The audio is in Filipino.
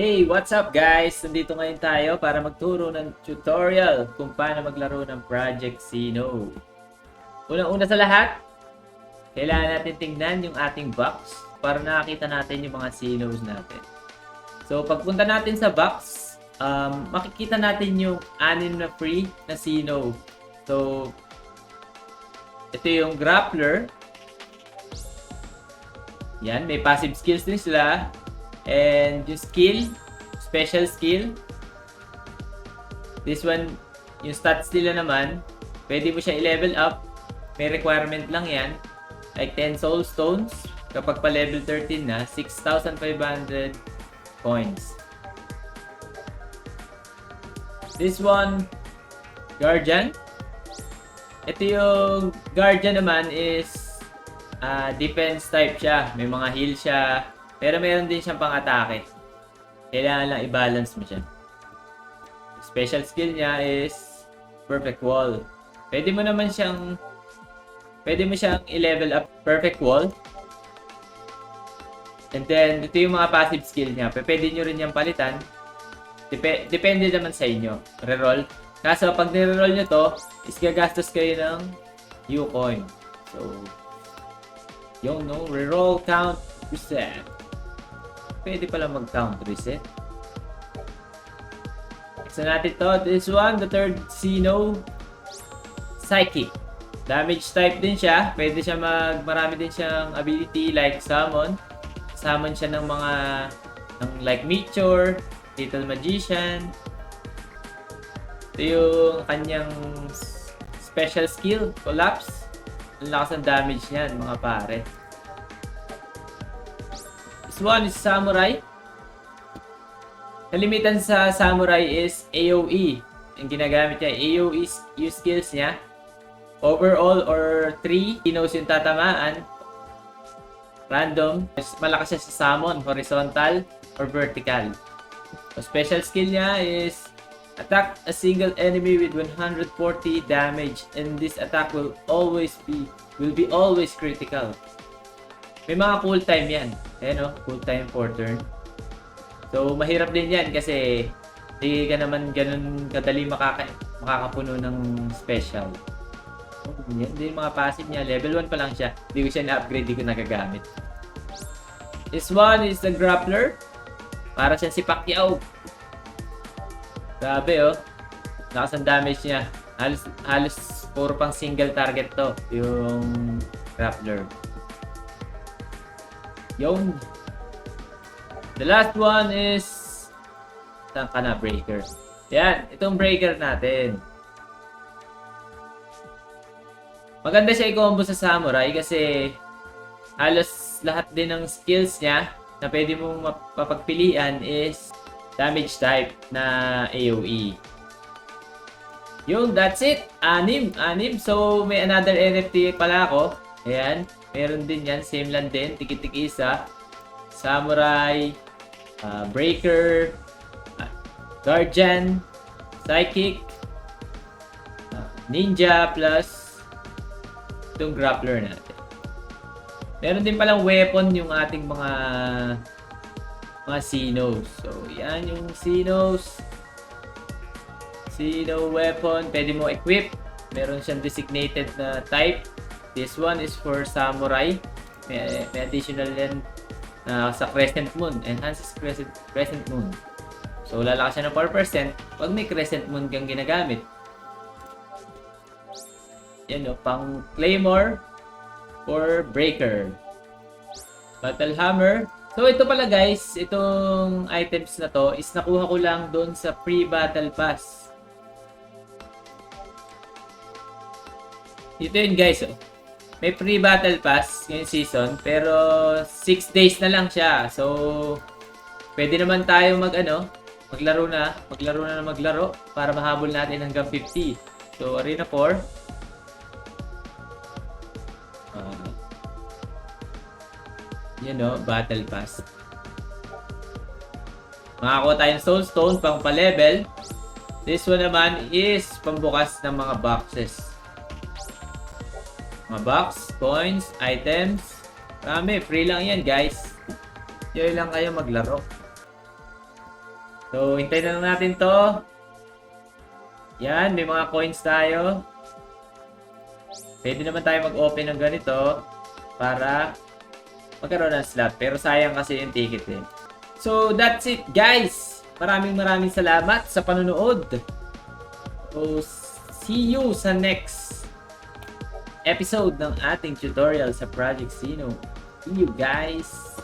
Hey, what's up guys? Nandito ngayon tayo para magturo ng tutorial kung paano maglaro ng Project Sino. Unang-una sa lahat, kailangan natin tingnan yung ating box para nakakita natin yung mga Sinos natin. So, pagpunta natin sa box, makikita natin yung 6 na free na Sino. So, ito yung Grappler. Yan, may passive skills din sila. And yung skill, special skill. This one, yung stats nila naman, pwede mo siya i-level up. May requirement lang yan. Like 10 soul stones. Kapag pa level 13 na, 6,500 coins. This one, Guardian. Ito yung Guardian naman is defense type siya. May mga heal siya. Pero meron din siyang pang-atake. Kailangan lang i-balance mo siya. Special skill niya is Perfect Wall. Pwede mo siyang i-level up Perfect Wall. And then, ito yung mga passive skill niya. Pwede nyo rin yung palitan. Depende naman sa inyo. Reroll. Kaso, pag nireroll nyo to, is gagastos kayo ng U-coin. So, yung reroll count reset. Pwede pala mag-count reset. So natin to. This one, the third Sino. Psychic. Damage type din siya. Pwede siya marami din siyang ability like summon. Summon siya ng mga like Meteor, Little Magician. Ito yung kanyang special skill, Collapse. Ang lakas ng damage niyan, mga pare. This one is Samurai. Kalimitan sa Samurai is AoE. Ang ginagamit niya, AoE use skills niya. Overall or 3 Sinos yung tatamaan. Random. Malakas siya sa summon, horizontal or vertical. So, special skill niya is attack a single enemy with 140 damage, and this attack will be always critical. May mga cool time yan. Ayan o, cool time for turn. So, mahirap din yan kasi hindi ka naman ganun kadali makakapuno ng special. Yan din mga passive niya. Level 1 pa lang siya. Hindi ko siya na-upgrade, hindi ko nagagamit. This one is the Grappler. Para siya si Pacquiao. Grabe oh. Lakas ang damage niya. Halos puro pang single target to. Yung Grappler. Yung the last one is saan ka na? Breaker. Yan. Itong Breaker natin. Maganda siya i-combo sa Samurai kasi halos lahat din ng skills niya na pwede mong mapagpilian is damage type na AoE. Yung, that's it. 6. So, may another NFT pala ako. Ayan. Meron din yan. Same lang din. Tikit-tik isa. Samurai. Breaker. Guardian. Psychic. Ninja plus itong Grappler natin. Meron din palang weapon yung ating mga Sinos. So, yan yung Sinos. Sino weapon. Pwede mo equip. Meron siyang designated na type. This one is for Samurai. May additional yan sa Crescent Moon. Enhances Crescent Moon. So, lalakas siya ng 4% pag may Crescent Moon kang ginagamit. Yan o, pang Claymore or Breaker. Battle Hammer. So, ito pala guys, itong items na to is nakuha ko lang doon sa pre-battle pass. Ito yun guys, oh. May pre-battle pass ngayong season, pero 6 days na lang siya. So, pwede naman tayo maglaro na para mahabol natin hanggang 50. So, Arena 4. Yun o, Battle Pass. Makakuha tayong Soul Stone pang pa-level. This one naman is pambukas ng mga boxes. Mga box, coins, items. Marami, free lang yan guys. Yun lang kayo maglaro. So, hintayin na lang natin to. Yan, may mga coins tayo. Pwede naman tayo mag-open ng ganito para magkaroon ng slot. Pero sayang kasi yung ticket eh. So, that's it guys. Maraming salamat sa panonood. So, see you sa next episode ng ating tutorial sa Project Sino. See you guys!